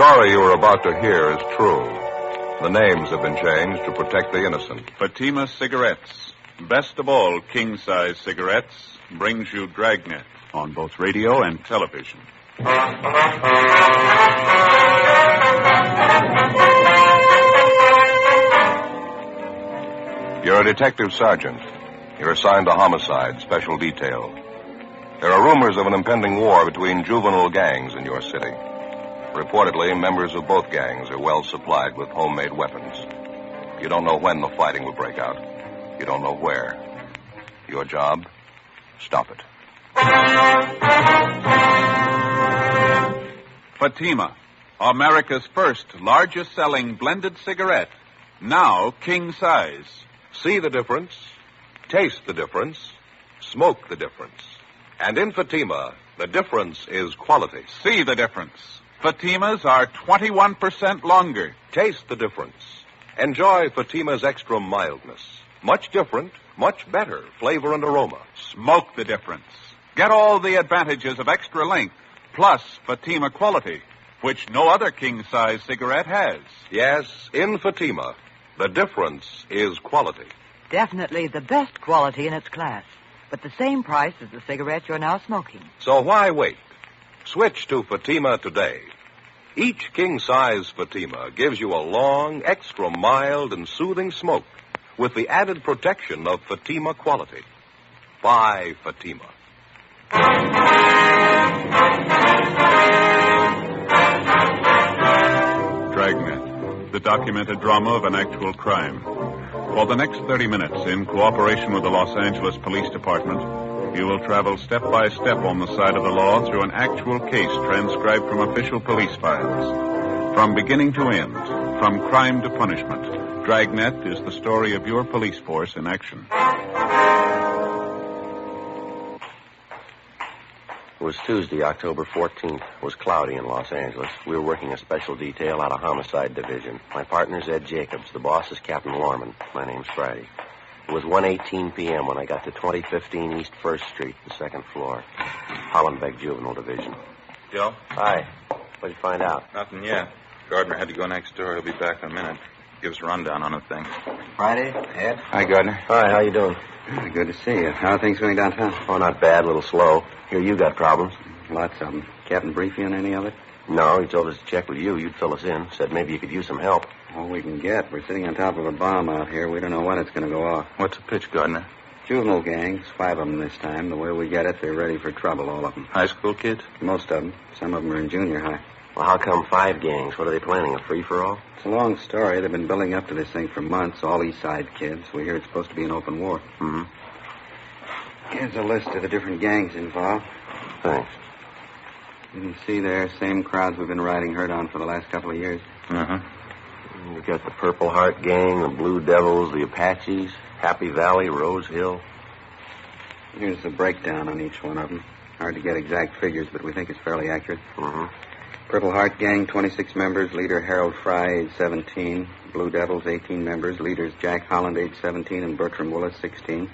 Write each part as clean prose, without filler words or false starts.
story you are about to hear is true. The names have been changed to protect the innocent. Fatima Cigarettes, best of all king-size cigarettes, brings you Dragnet on both radio and television. You're a detective sergeant. You're assigned to homicide, special detail. There are rumors of an impending war between juvenile gangs in your city. Reportedly, members of both gangs are well supplied with homemade weapons. You don't know when the fighting will break out. You don't know where. Your job? Stop it. Fatima, America's first largest-selling blended cigarette, now king-size. See the difference, taste the difference, smoke the difference. And in Fatima, the difference is quality. See the difference. Fatimas are 21% longer. Taste the difference. Enjoy Fatima's extra mildness. Much different, much better flavor and aroma. Smoke the difference. Get all the advantages of extra length, plus Fatima quality, which no other king-size cigarette has. Yes, in Fatima, the difference is quality. Definitely the best quality in its class, but the same price as the cigarette you're now smoking. So why wait? Switch to Fatima today. Each king-size Fatima gives you a long, extra mild, and soothing smoke with the added protection of Fatima quality. Buy Fatima. Dragnet, the documented drama of an actual crime. For the next 30 minutes, in cooperation with the Los Angeles Police Department, you will travel step by step on the side of the law through an actual case transcribed from official police files. From beginning to end, from crime to punishment, Dragnet is the story of your police force in action. It was Tuesday, October 14th. It was cloudy in Los Angeles. We were working a special detail out of Homicide Division. My partner's Ed Jacobs. The boss is Captain Lorman. My name's Friday. It was 1:18 p.m. when I got to 2015 East 1st Street, the second floor. Hollenbeck Juvenile Division. Joe? Hi. What'd you find out? Nothing yet. Gardner had to go next door. He'll be back in a minute. Give us a rundown on the thing. Friday, Ed? Hi, Gardner. Hi, how you doing? Good to see you. How are things going downtown? Oh, not bad, a little slow. Here, you got problems. Lots of them. Captain brief you on any of it? No, he told us to check with you. You'd fill us in. Said maybe you could use some help. All we can get. We're sitting on top of a bomb out here. We don't know when it's going to go off. What's the pitch, Gardner? Juvenile gangs, 5 of them this time. The way we get it, they're ready for trouble, all of them. High school kids? Most of them. Some of them are in junior high. Well, how come 5 gangs? What are they planning, a free-for-all? It's a long story. They've been building up to this thing for months, all East Side kids. We hear it's supposed to be an open war. Mm-hmm. Here's a list of the different gangs involved. Thanks. You can see there, same crowds we've been riding herd on for the last couple of years. Uh-huh. We've got the Purple Heart Gang, the Blue Devils, the Apaches, Happy Valley, Rose Hill. Here's the breakdown on each one of them. Hard to get exact figures, but we think it's fairly accurate. Mm-hmm. Purple Heart Gang, 26 members. Leader Harold Fry, age 17. Blue Devils, 18 members. Leaders Jack Holland, age 17, and Bertram Willis, 16.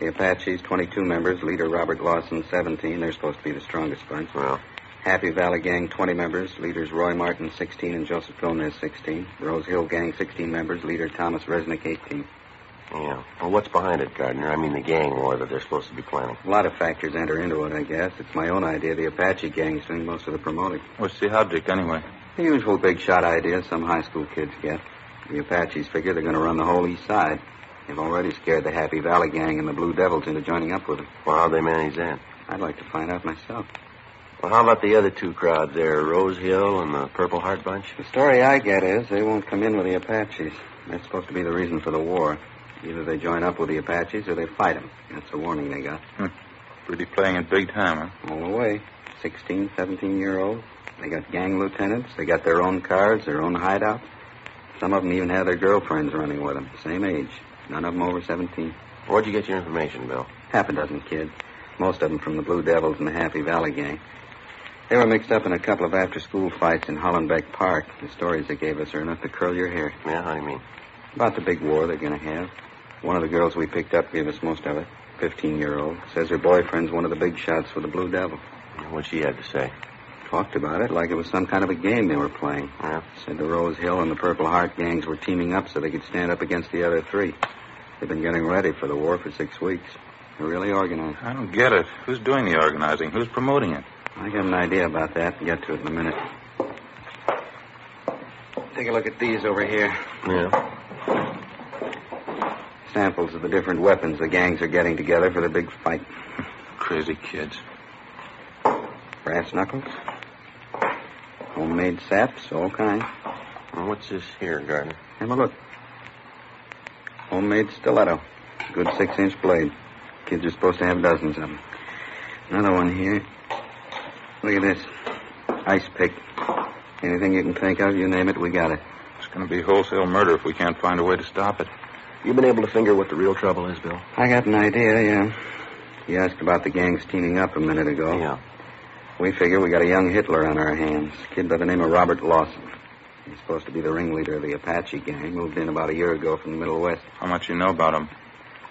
The Apaches, 22 members. Leader Robert Lawson, 17. They're supposed to be the strongest bunch. Well, Happy Valley Gang, 20 members. Leaders Roy Martin, 16, and Joseph Gomez, 16. Rose Hill Gang, 16 members. Leader Thomas Resnick, 18. yeah. Well, what's behind it, Gardner? I mean the gang war that they're supposed to be planning. A lot of factors enter into it, I guess. It's my own idea. The Apache Gang's doing most of the promoting. What's the object, anyway? The usual big shot ideas some high school kids get. The Apaches figure they're going to run the whole East Side. They've already scared the Happy Valley Gang and the Blue Devils into joining up with them. Well, how'd they manage that? I'd like to find out myself. Well, how about the other 2 crowds there, Rose Hill and the Purple Heart Bunch? The story I get is they won't come in with the Apaches. That's supposed to be the reason for the war. Either they join up with the Apaches or they fight them. That's the warning they got. Really playing it big time, huh? All the way. 16, 17-year-olds. They got gang lieutenants. They got their own cars, their own hideouts. Some of them even have their girlfriends running with them. Same age. None of them over 17. Where'd you get your information, Bill? Half a dozen kids. Most of them from the Blue Devils and the Happy Valley Gang. They were mixed up in a couple of after-school fights in Hollenbeck Park. The stories they gave us are enough to curl your hair. Yeah, how do you mean? About the big war they're going to have. One of the girls we picked up gave us most of it. 15-year-old. Says her boyfriend's one of the big shots for the Blue Devil. What'd she have to say? Talked about it like it was some kind of a game they were playing. Yeah. Said the Rose Hill and the Purple Heart gangs were teaming up so they could stand up against the other three. They've been getting ready for the war for 6 weeks. They're really organized. I don't get it. Who's doing the organizing? Who's promoting it? I got an idea about that. I'll get to it in a minute. Take a look at these over here. Yeah. Samples of the different weapons the gangs are getting together for the big fight. Crazy kids. Brass knuckles. Homemade saps, all kinds. Well, what's this here, Gardner? Have a look. Homemade stiletto. Good 6-inch blade. Kids are supposed to have dozens of them. Another one here. Look at this. Ice pick. Anything you can think of, you name it, we got it. It's going to be wholesale murder if we can't find a way to stop it. You been able to figure what the real trouble is, Bill? I got an idea, yeah. You asked about the gangs teaming up a minute ago. Yeah. We figure we got a young Hitler on our hands. A kid by the name of Robert Lawson. He's supposed to be the ringleader of the Apache gang. Moved in about a year ago from the Middle West. How much you know about him?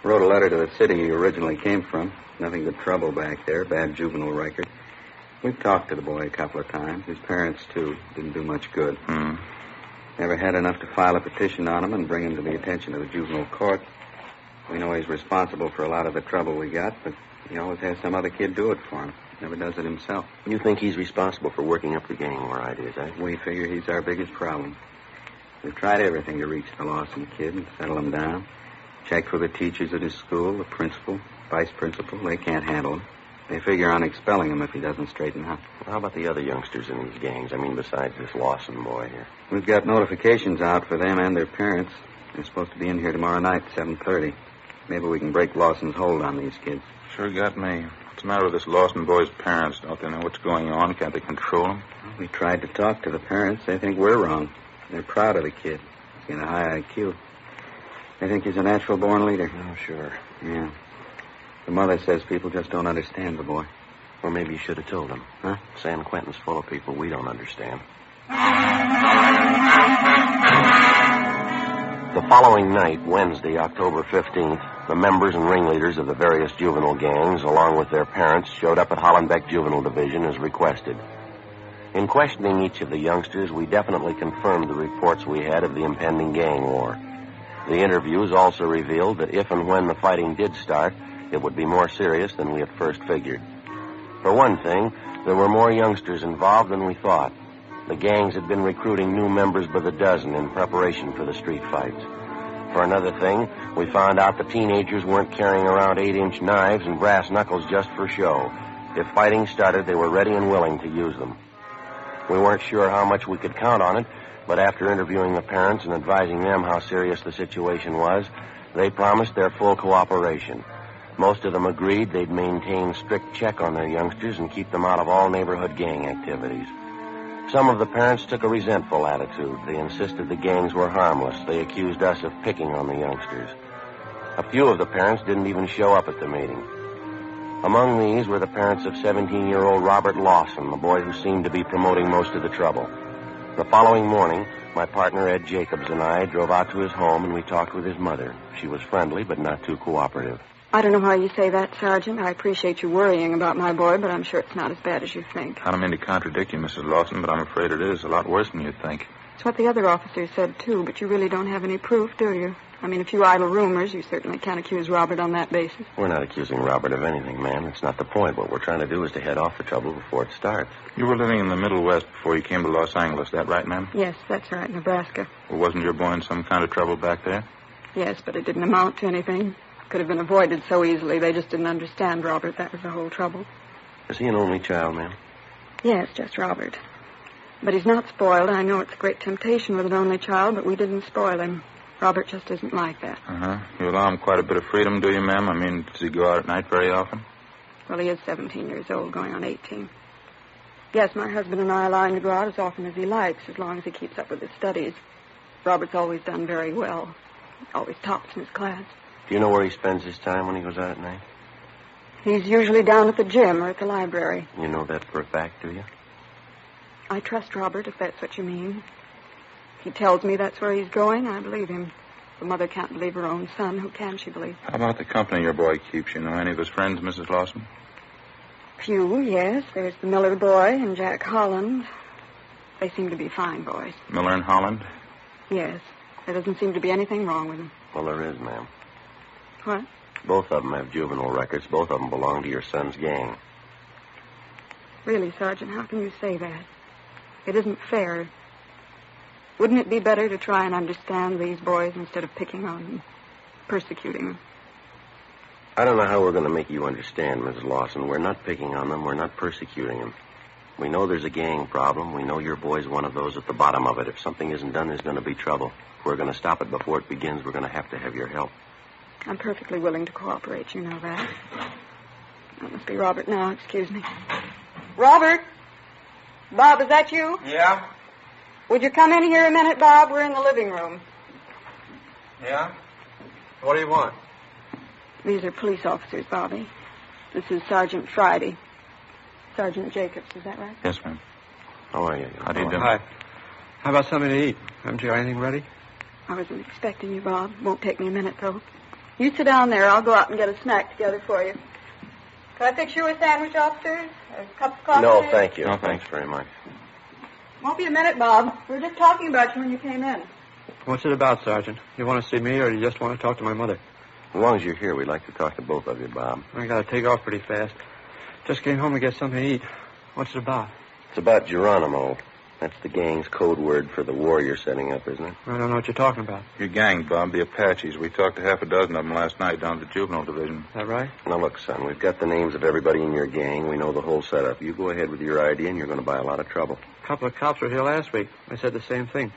Wrote a letter to the city he originally came from. Nothing but trouble back there. Bad juvenile record. We've talked to the boy a couple of times. His parents, too. Didn't do much good. Never had enough to file a petition on him and bring him to the attention of the juvenile court. We know he's responsible for a lot of the trouble we got, but he always has some other kid do it for him. Never does it himself. You think he's responsible for working up the gang war ideas, eh? We figure he's our biggest problem. We've tried everything to reach the Lawson kid and settle him down. Checked with the teachers at his school, the principal, vice principal. They can't handle him. They figure on expelling him if he doesn't straighten out. Well, how about the other youngsters in these gangs? I mean, besides this Lawson boy here. We've got notifications out for them and their parents. They're supposed to be in here tomorrow night at 7:30. Maybe we can break Lawson's hold on these kids. Sure got me. What's the matter with this Lawson boy's parents? Don't they know what's going on? Can't they control him? Well, we tried to talk to the parents. They think we're wrong. They're proud of the kid. He's got a high IQ. They think he's a natural-born leader. Oh, sure. Yeah. The mother says people just don't understand the boy. Or maybe you should have told them. Huh? San Quentin's full of people we don't understand. The following night, Wednesday, October 15th, the members and ringleaders of the various juvenile gangs, along with their parents, showed up at Hollenbeck Juvenile Division as requested. In questioning each of the youngsters, we definitely confirmed the reports we had of the impending gang war. The interviews also revealed that if and when the fighting did start, it would be more serious than we at first figured. For one thing, there were more youngsters involved than we thought. The gangs had been recruiting new members by the dozen in preparation for the street fights. For another thing, we found out the teenagers weren't carrying around 8-inch knives and brass knuckles just for show. If fighting started, they were ready and willing to use them. We weren't sure how much we could count on it, but after interviewing the parents and advising them how serious the situation was, they promised their full cooperation. Most of them agreed they'd maintain strict check on their youngsters and keep them out of all neighborhood gang activities. Some of the parents took a resentful attitude. They insisted the gangs were harmless. They accused us of picking on the youngsters. A few of the parents didn't even show up at the meeting. Among these were the parents of 17-year-old Robert Lawson, the boy who seemed to be promoting most of the trouble. The following morning, my partner Ed Jacobs and I drove out to his home and we talked with his mother. She was friendly but not too cooperative. I don't know how you say that, Sergeant. I appreciate you worrying about my boy, but I'm sure it's not as bad as you think. I don't mean to contradict you, Mrs. Lawson, but I'm afraid it is a lot worse than you think. It's what the other officers said, too, but you really don't have any proof, do you? I mean, a few idle rumors. You certainly can't accuse Robert on that basis. We're not accusing Robert of anything, ma'am. It's not the point. What we're trying to do is to head off the trouble before it starts. You were living in the Middle West before you came to Los Angeles, that right, ma'am? Yes, that's right, Nebraska. Well, wasn't your boy in some kind of trouble back there? Yes, but it didn't amount to anything. Could have been avoided so easily. They just didn't understand Robert. That was the whole trouble. Is he an only child, ma'am? Yes, just Robert. But he's not spoiled. I know it's a great temptation with an only child, but we didn't spoil him. Robert just isn't like that. Uh-huh. You allow him quite a bit of freedom, do you, ma'am? I mean, does he go out at night very often? Well, he is 17 years old, going on 18. Yes, my husband and I allow him to go out as often as he likes, as long as he keeps up with his studies. Robert's always done very well. Always tops in his class. Do you know where he spends his time when he goes out at night? He's usually down at the gym or at the library. You know that for a fact, do you? I trust Robert, if that's what you mean. If he tells me that's where he's going, I believe him. The mother can't believe her own son. Who can she believe? How about the company your boy keeps? You know any of his friends, Mrs. Lawson? Few, yes. There's the Miller boy and Jack Holland. They seem to be fine boys. Miller and Holland? Yes. There doesn't seem to be anything wrong with them. Well, there is, ma'am. What? Both of them have juvenile records. Both of them belong to your son's gang. Really, Sergeant, how can you say that? It isn't fair. Wouldn't it be better to try and understand these boys instead of picking on them, persecuting them? I don't know how we're going to make you understand, Mrs. Lawson. We're not picking on them. We're not persecuting them. We know there's a gang problem. We know your boy's one of those at the bottom of it. If something isn't done, there's going to be trouble. If we're going to stop it before it begins, we're going to have your help. I'm perfectly willing to cooperate, you know that. That must be Robert now. Excuse me. Robert? Bob, is that you? Yeah? Would you come in here a minute, Bob? We're in the living room. Yeah? What do you want? These are police officers, Bobby. This is Sergeant Friday. Sergeant Jacobs, is that right? Yes, ma'am. How are you? How do you do? Hi. How about something to eat? Haven't you got anything ready? I wasn't expecting you, Bob. Won't take me a minute, though. You sit down there. I'll go out and get a snack together for you. Can I fix you a sandwich, officer? A cup of coffee? No, thank you. No, Thanks very much. Won't be a minute, Bob. We were just talking about you when you came in. What's it about, Sergeant? You want to see me, or do you just want to talk to my mother? As long as you're here, we'd like to talk to both of you, Bob. I got to take off pretty fast. Just came home to get something to eat. What's it about? It's about Geronimo. That's the gang's code word for the war you're setting up, isn't it? I don't know what you're talking about. Your gang, Bob, the Apaches. We talked to half a dozen of them last night down at the Juvenile Division. Is that right? Now, look, son, we've got the names of everybody in your gang. We know the whole setup. You go ahead with your idea, and you're going to buy a lot of trouble. A couple of cops were here last week. They said the same thing.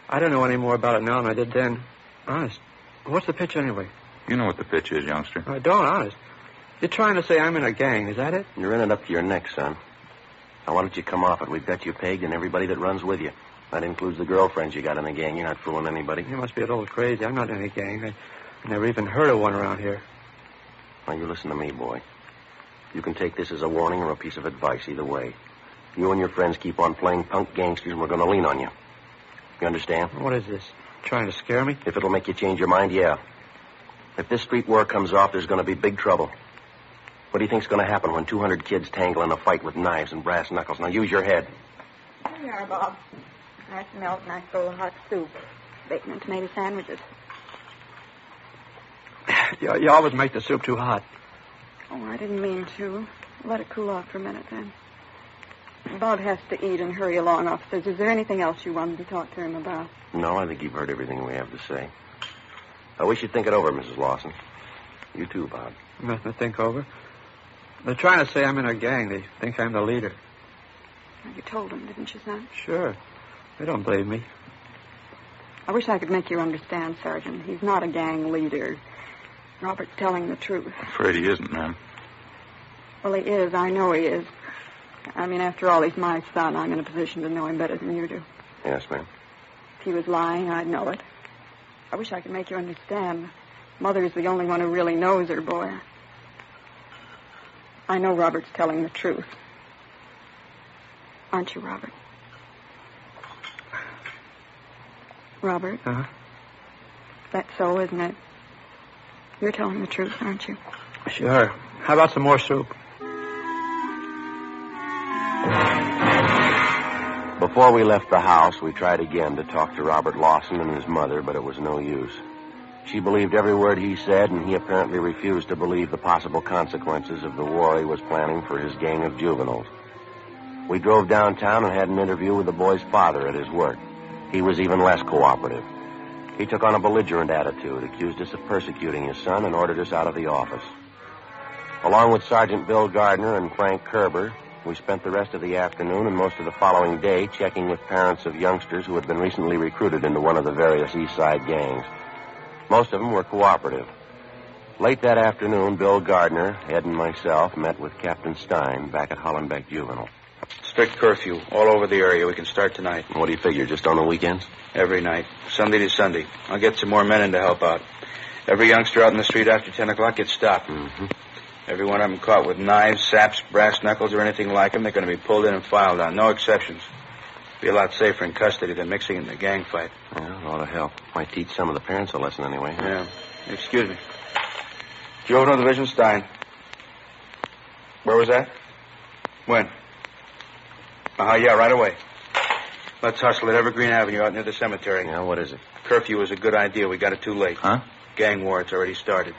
I don't know any more about it now than I did then. Honest. What's the pitch anyway? You know what the pitch is, youngster. I don't, honest. You're trying to say I'm in a gang, is that it? You're in it up to your neck, son. Now, why don't you come off it? We've got you pegged and everybody that runs with you. That includes the girlfriends you got in the gang. You're not fooling anybody. You must be a little crazy. I'm not in any gang. I never even heard of one around here. Now, you listen to me, boy. You can take this as a warning or a piece of advice, either way. You and your friends keep on playing punk gangsters, and we're going to lean on you. You understand? What is this? Trying to scare me? If it'll make you change your mind, yeah. If this street war comes off, there's going to be big trouble. What do you think's going to happen when 200 kids tangle in a fight with knives and brass knuckles? Now, use your head. Here you are, Bob. Nice milk, nice bowl of hot soup. Bacon and tomato sandwiches. You always make the soup too hot. Oh, I didn't mean to. Let it cool off for a minute, then. Bob has to eat and hurry along, officers. Is there anything else you wanted to talk to him about? No, I think you've heard everything we have to say. I wish you'd think it over, Mrs. Lawson. You too, Bob. Nothing to think over. They're trying to say I'm in a gang. They think I'm the leader. You told them, didn't you, son? Sure. They don't believe me. I wish I could make you understand, Sergeant. He's not a gang leader. Robert's telling the truth. Afraid he isn't, ma'am. Well, he is. I know he is. I mean, after all, he's my son. I'm in a position to know him better than you do. Yes, ma'am. If he was lying, I'd know it. I wish I could make you understand. Mother's the only one who really knows her boy. I know Robert's telling the truth. Aren't you, Robert? Robert? Huh? That's so, isn't it? You're telling the truth, aren't you? Sure. How about some more soup? Before we left the house, we tried again to talk to Robert Lawson and his mother, but it was no use. She believed every word he said, and he apparently refused to believe the possible consequences of the war he was planning for his gang of juveniles. We drove downtown and had an interview with the boy's father at his work. He was even less cooperative. He took on a belligerent attitude, accused us of persecuting his son, and ordered us out of the office. Along with Sergeant Bill Gardner and Frank Kerber, we spent the rest of the afternoon and most of the following day checking with parents of youngsters who had been recently recruited into one of the various East Side gangs. Most of them were cooperative. Late that afternoon, Bill Gardner, Ed, and myself met with Captain Stein back at Hollenbeck Juvenile. Strict curfew all over the area. We can start tonight. What do you figure, just on the weekends? Every night. Sunday to Sunday. I'll get some more men in to help out. Every youngster out in the street after 10 o'clock gets stopped. Mm-hmm. Every one of them caught with knives, saps, brass knuckles, or anything like them, they're going to be pulled in and filed on. No exceptions. Be a lot safer in custody than mixing in the gang fight. Yeah, a lot of help. Might teach some of the parents a lesson anyway. Huh? Yeah. Excuse me. Juvenile Division, Stein. Where was that? When? Yeah, right away. Let's hustle at Evergreen Avenue out near the cemetery. Yeah, what is it? Curfew was a good idea. We got it too late. Huh? Gang war, it's already started.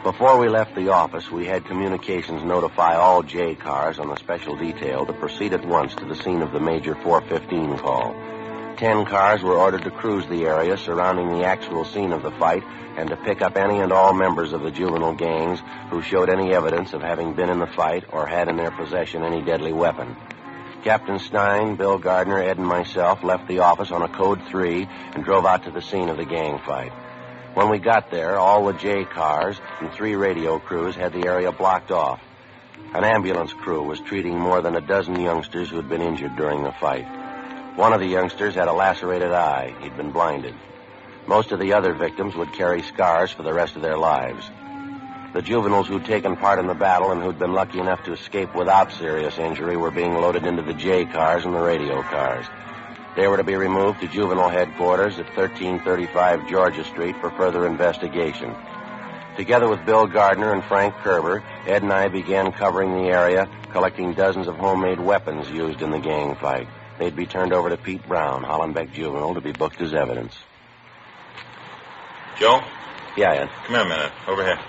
Before we left the office, we had communications notify all J cars on the special detail to proceed at once to the scene of the Major 415 call. 10 cars were ordered to cruise the area surrounding the actual scene of the fight and to pick up any and all members of the juvenile gangs who showed any evidence of having been in the fight or had in their possession any deadly weapon. Captain Stein, Bill Gardner, Ed, and myself left the office on a Code 3 and drove out to the scene of the gang fight. When we got there, all the J cars and 3 radio crews had the area blocked off. An ambulance crew was treating more than a dozen youngsters who had been injured during the fight. One of the youngsters had a lacerated eye. He'd been blinded. Most of the other victims would carry scars for the rest of their lives. The juveniles who'd taken part in the battle and who'd been lucky enough to escape without serious injury were being loaded into the J cars and the radio cars. They were to be removed to juvenile headquarters at 1335 Georgia Street for further investigation. Together with Bill Gardner and Frank Kerber, Ed and I began covering the area, collecting dozens of homemade weapons used in the gang fight. They'd be turned over to Pete Brown, Hollenbeck Juvenile, to be booked as evidence. Joe? Yeah, Ed. Come here a minute. Over here.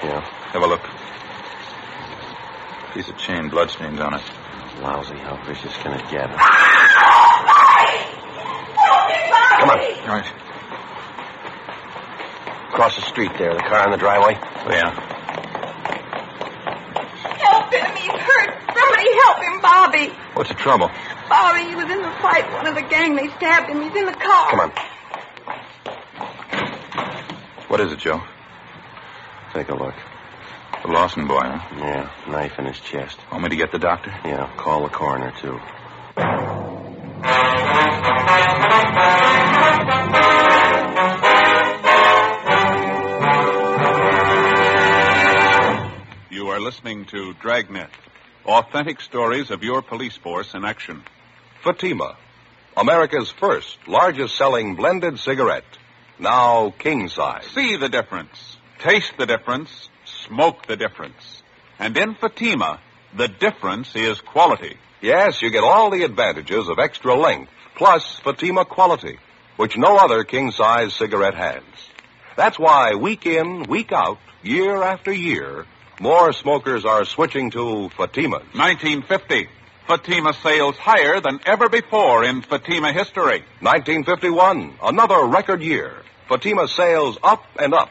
Yeah. Have a look. Piece of chain, bloodstains on it. Lousy, how vicious can it get? Come on. All right. Across the street there, the car in the driveway. Oh, yeah. Help him, he's hurt. Somebody help him, Bobby. What's the trouble? Bobby, he was in the fight. One of the gang, they stabbed him. He's in the car. Come on. What is it, Joe? Take a look. The Lawson boy, huh? Yeah, knife in his chest. Want me to get the doctor? Yeah, call the coroner, too. You are listening to Dragnet, authentic stories of your police force in action. Fatima, America's first largest-selling blended cigarette, now king size. See the difference, taste the difference, smoke the difference. And in Fatima, the difference is quality. Yes, you get all the advantages of extra length, plus Fatima quality, which no other king-size cigarette has. That's why week in, week out, year after year, more smokers are switching to Fatimas. 1950, Fatima sales higher than ever before in Fatima history. 1951, another record year. Fatima sales up and up.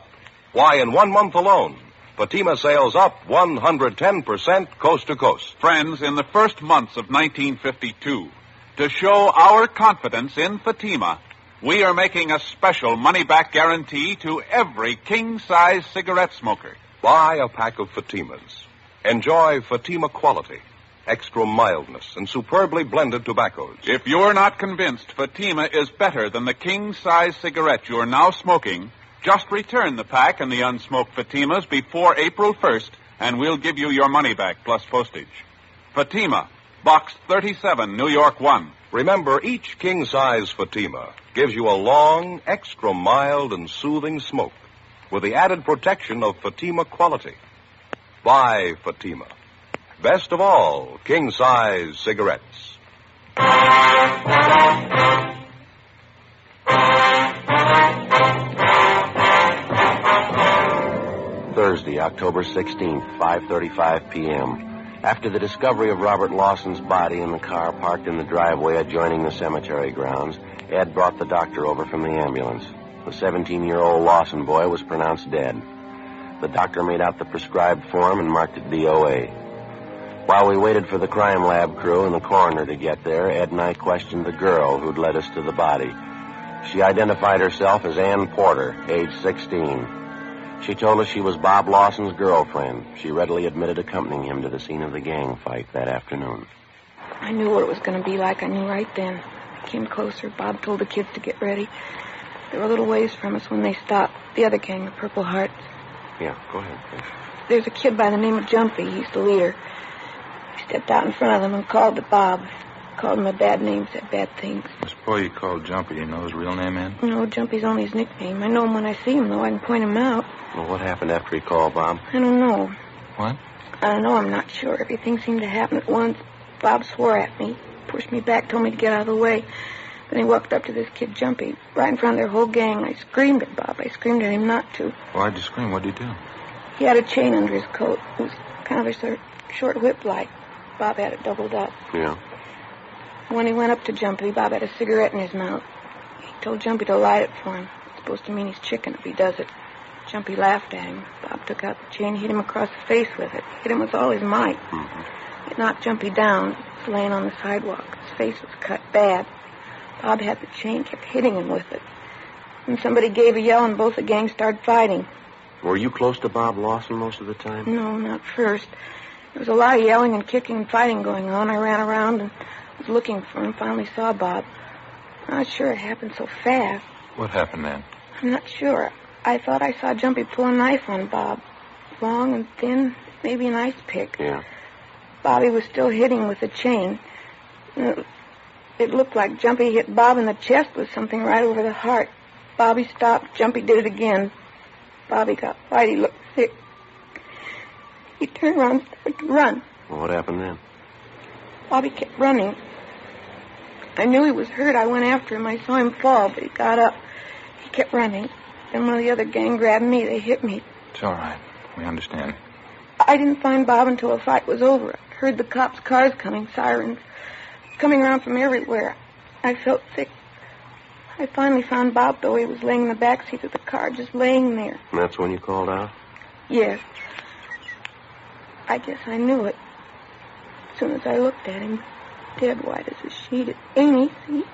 Why, in 1 month alone, Fatima sales up 110% coast to coast. Friends, in the first months of 1952, to show our confidence in Fatima, we are making a special money-back guarantee to every king-size cigarette smoker. Buy a pack of Fatimas. Enjoy Fatima quality, extra mildness, and superbly blended tobaccos. If you're not convinced Fatima is better than the king-size cigarette you're now smoking, just return the pack and the unsmoked Fatimas before April 1st, and we'll give you your money back plus postage. Fatima, Box 37, New York 1. Remember, each king-size Fatima gives you a long, extra mild, and soothing smoke with the added protection of Fatima quality. Buy Fatima. Best of all, king-size cigarettes. Thursday, October 16th, 5:35 p.m. After the discovery of Robert Lawson's body in the car parked in the driveway adjoining the cemetery grounds, Ed brought the doctor over from the ambulance. The 17-year-old Lawson boy was pronounced dead. The doctor made out the prescribed form and marked it DOA. While we waited for the crime lab crew and the coroner to get there, Ed and I questioned the girl who'd led us to the body. She identified herself as Ann Porter, age 16. She told us she was Bob Lawson's girlfriend. She readily admitted accompanying him to the scene of the gang fight that afternoon. I knew what it was going to be like. I knew right then. I came closer. Bob told the kids to get ready. They were a little ways from us when they stopped. The other gang, the Purple Hearts. Yeah, go ahead, please. There's a kid by the name of Jumpy. He's the leader. He stepped out in front of them and called to Bob. called him a bad name, said bad things. This boy you called Jumpy, do you know his real name, Ann? No, Jumpy's only his nickname. I know him when I see him, though. I can point him out. Well, what happened after he called Bob? I don't know. What? I don't know. I'm not sure. Everything seemed to happen at once. Bob swore at me, pushed me back, told me to get out of the way. Then he walked up to this kid, Jumpy, right in front of their whole gang. I screamed at Bob. I screamed at him not to. Why'd you scream? What'd you do? He had a chain under his coat. It was kind of a short whip-like. Bob had it doubled up. Yeah. When he went up to Jumpy, Bob had a cigarette in his mouth. He told Jumpy to light it for him. It's supposed to mean he's chicken if he does it. Jumpy laughed at him. Bob took out the chain, hit him across the face with it. Hit him with all his might. Mm-hmm. It knocked Jumpy down. He was laying on the sidewalk. His face was cut bad. Bob had the chain, kept hitting him with it. And somebody gave a yell, and both the gangs started fighting. Were you close to Bob Lawson most of the time? No, not first. There was a lot of yelling and kicking and fighting going on. I ran around and was looking for him. Finally saw Bob. I'm not sure it happened so fast. What happened then? I'm not sure. I thought I saw Jumpy pull a knife on Bob. Long and thin, maybe an ice pick. Yeah. Bobby was still hitting with the chain. It looked like Jumpy hit Bob in the chest with something right over the heart. Bobby stopped. Jumpy did it again. Bobby got white. He looked sick. He turned around and started to run. Well, what happened then? Bobby kept running. I knew he was hurt. I went after him. I saw him fall, but he got up. He kept running. Then one of the other gang grabbed me. They hit me. It's all right. We understand. I didn't find Bob until the fight was over. I heard the cops' cars coming, sirens, coming around from everywhere. I felt sick. I finally found Bob, though. He was laying in the back seat of the car, just laying there. And that's when you called out? Yes. I guess I knew it. As soon as I looked at him, dead white as a sheet. It ain't easy.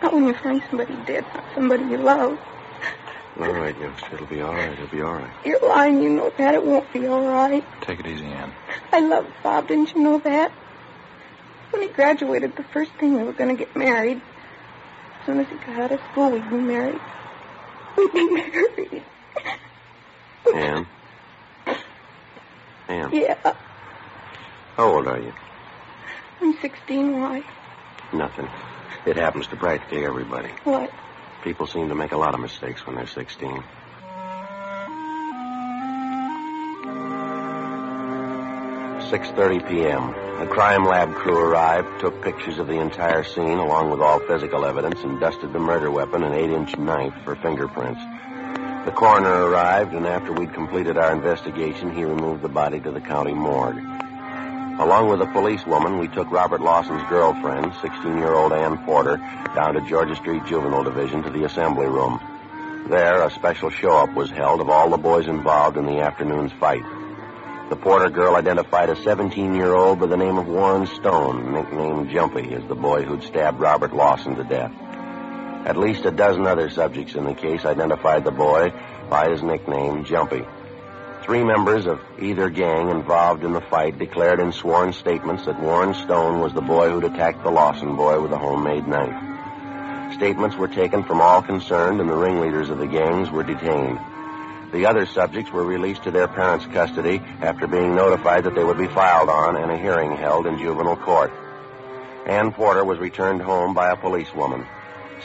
Not when you find somebody dead, not somebody you love. All right, youngster. It'll be all right. It'll be all right. You're lying. You know that. It won't be all right. Take it easy, Ann. I love Bob. Didn't you know that? When he graduated, the first thing we were going to get married. As soon as he got out of school, we'd be married. We'd be married. Ann? Ann? Yeah. How old are you? I'm 16. Why? Nothing. It happens to practically everybody. What? People seem to make a lot of mistakes when they're 16. 6:30 p.m. A crime lab crew arrived, took pictures of the entire scene along with all physical evidence, and dusted the murder weapon, an 8-inch knife, for fingerprints. The coroner arrived, and after we'd completed our investigation, he removed the body to the county morgue. Along with a policewoman, we took Robert Lawson's girlfriend, 16-year-old Ann Porter, down to Georgia Street Juvenile Division to the assembly room. There, a special show-up was held of all the boys involved in the afternoon's fight. The Porter girl identified a 17-year-old by the name of Warren Stone, nicknamed Jumpy, as the boy who'd stabbed Robert Lawson to death. At least a dozen other subjects in the case identified the boy by his nickname, Jumpy. 3 members of either gang involved in the fight declared in sworn statements that Warren Stone was the boy who'd attacked the Lawson boy with a homemade knife. Statements were taken from all concerned, and the ringleaders of the gangs were detained. The other subjects were released to their parents' custody after being notified that they would be filed on and a hearing held in juvenile court. Ann Porter was returned home by a policewoman.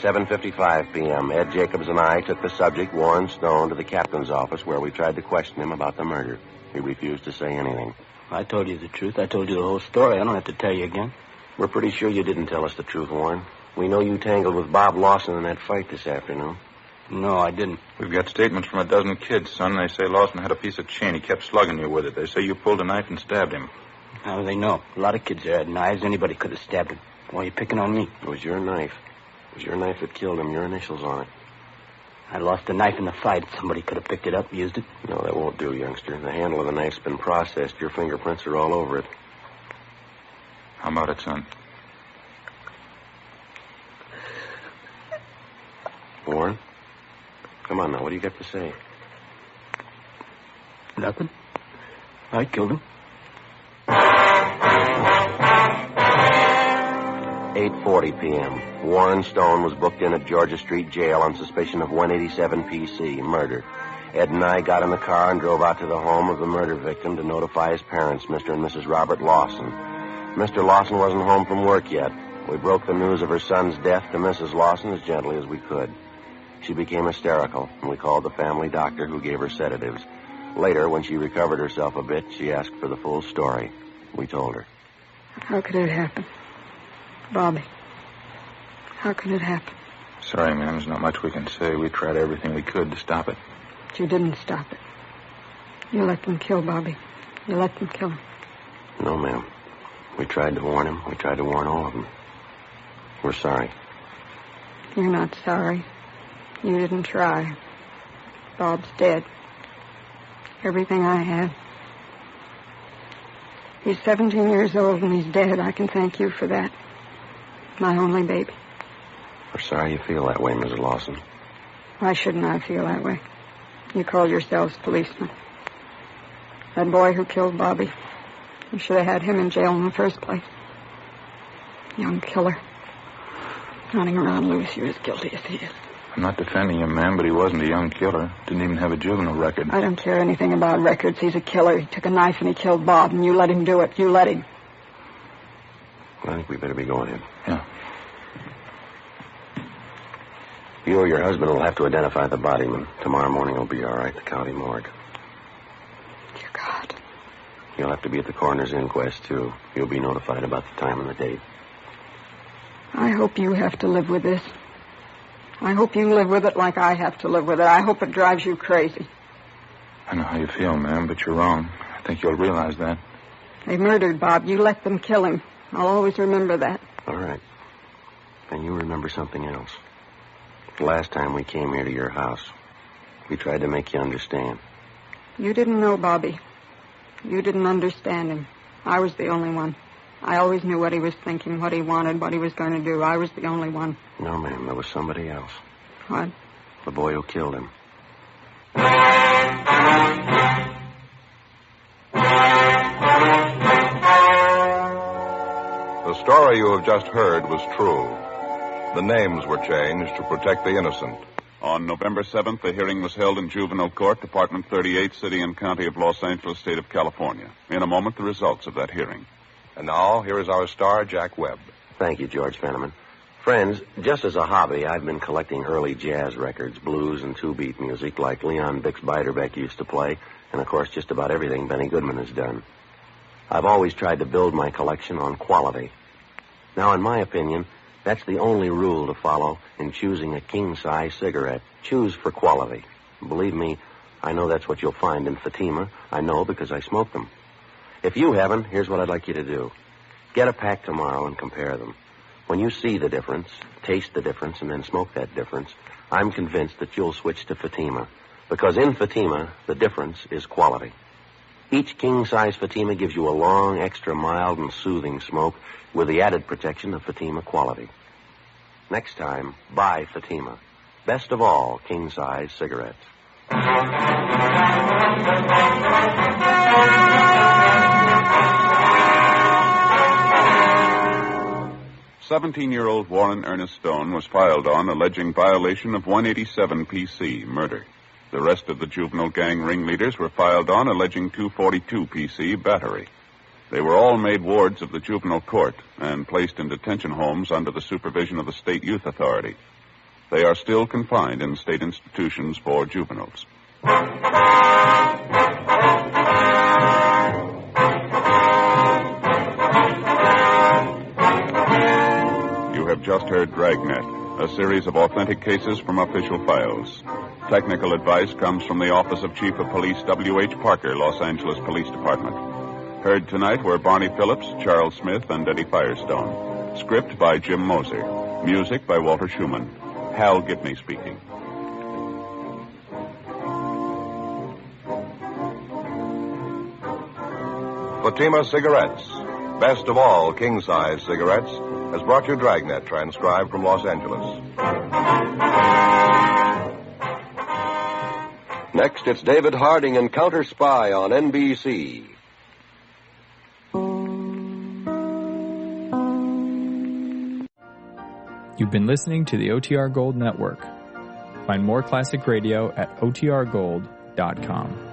7:55 p.m., Ed Jacobs and I took the subject, Warren Stone, to the captain's office where we tried to question him about the murder. He refused to say anything. I told you the truth. I told you the whole story. I don't have to tell you again. We're pretty sure you didn't tell us the truth, Warren. We know you tangled with Bob Lawson in that fight this afternoon. No, I didn't. We've got statements from a dozen kids, son. They say Lawson had a piece of chain. He kept slugging you with it. They say you pulled a knife and stabbed him. How do they know? A lot of kids there had knives. Anybody could have stabbed him. Why are you picking on me? It was your knife. It was your knife that killed him. Your initials on it. I lost a knife in the fight. Somebody could have picked it up, used it. No, that won't do, youngster. The handle of the knife's been processed. Your fingerprints are all over it. How about it, son? Warren? Come on now. What do you got to say? Nothing. I killed him. 8:40 p.m. Warren Stone was booked in at Georgia Street Jail on suspicion of 187 PC, murder. Ed and I got in the car and drove out to the home of the murder victim to notify his parents, Mr. and Mrs. Robert Lawson. Mr. Lawson wasn't home from work yet. We broke the news of her son's death to Mrs. Lawson as gently as we could. She became hysterical, and we called the family doctor, who gave her sedatives. Later, when she recovered herself a bit, she asked for the full story. We told her. How could it happen? Bobby, how could it happen? Sorry, ma'am. There's not much we can say. We tried everything we could to stop it. But you didn't stop it. You let them kill Bobby. You let them kill him. No, ma'am. We tried to warn him. We tried to warn all of them. We're sorry. You're not sorry. You didn't try. Bob's dead. Everything I had. He's 17 years old and he's dead. I can thank you for that. My only baby. We're sorry you feel that way, Mrs. Lawson. Why shouldn't I feel that way? You call yourselves policemen. That boy who killed Bobby, you should have had him in jail in the first place. Young killer. Running around loose, you're as guilty as he is. I'm not defending him, ma'am, but he wasn't a young killer. Didn't even have a juvenile record. I don't care anything about records. He's a killer. He took a knife and he killed Bob, and you let him do it. You let him. I think we better be going in. Yeah. You or your husband will have to identify the body, and tomorrow morning will be all right, the county morgue. Dear God. You'll have to be at the coroner's inquest, too. You'll be notified about the time and the date. I hope you have to live with this. I hope you live with it like I have to live with it. I hope it drives you crazy. I know how you feel, ma'am, but you're wrong. I think you'll realize that. They murdered Bob. You let them kill him. I'll always remember that. All right. And you remember something else. The last time we came here to your house, we tried to make you understand. You didn't know Bobby. You didn't understand him. I was the only one. I always knew what he was thinking, what he wanted, what he was going to do. I was the only one. No, ma'am, there was somebody else. What? The boy who killed him. The story you have just heard was true. The names were changed to protect the innocent. On November 7th, the hearing was held in Juvenile Court, Department 38, City and County of Los Angeles, State of California. In a moment, the results of that hearing. And now, here is our star, Jack Webb. Thank you, George Fenneman. Friends, just as a hobby, I've been collecting early jazz records, blues and two-beat music like Leon Bix-Beiderbecke used to play, and, of course, just about everything Benny Goodman has done. I've always tried to build my collection on quality. Now, in my opinion, that's the only rule to follow in choosing a king-size cigarette. Choose for quality. Believe me, I know that's what you'll find in Fatima. I know because I smoke them. If you haven't, here's what I'd like you to do. Get a pack tomorrow and compare them. When you see the difference, taste the difference, and then smoke that difference, I'm convinced that you'll switch to Fatima. Because in Fatima, the difference is quality. Each king-size Fatima gives you a long, extra mild and soothing smoke with the added protection of Fatima quality. Next time, buy Fatima. Best of all, king-size cigarettes. 17-year-old Warren Ernest Stone was filed on alleging violation of 187 PC, murder. The rest of the juvenile gang ringleaders were filed on alleging 242 PC, battery. They were all made wards of the juvenile court and placed in detention homes under the supervision of the State Youth Authority. They are still confined in state institutions for juveniles. You have just heard Dragnet, a series of authentic cases from official files. Technical advice comes from the Office of Chief of Police W.H. Parker, Los Angeles Police Department. Heard tonight were Barney Phillips, Charles Smith, and Eddie Firestone. Script by Jim Moser. Music by Walter Schumann. Hal Gibney speaking. Fatima Cigarettes, best of all king-size cigarettes, has brought you Dragnet, transcribed from Los Angeles. Next, it's David Harding and Counter Spy on NBC. You've been listening to the OTR Gold Network. Find more classic radio at otrgold.com.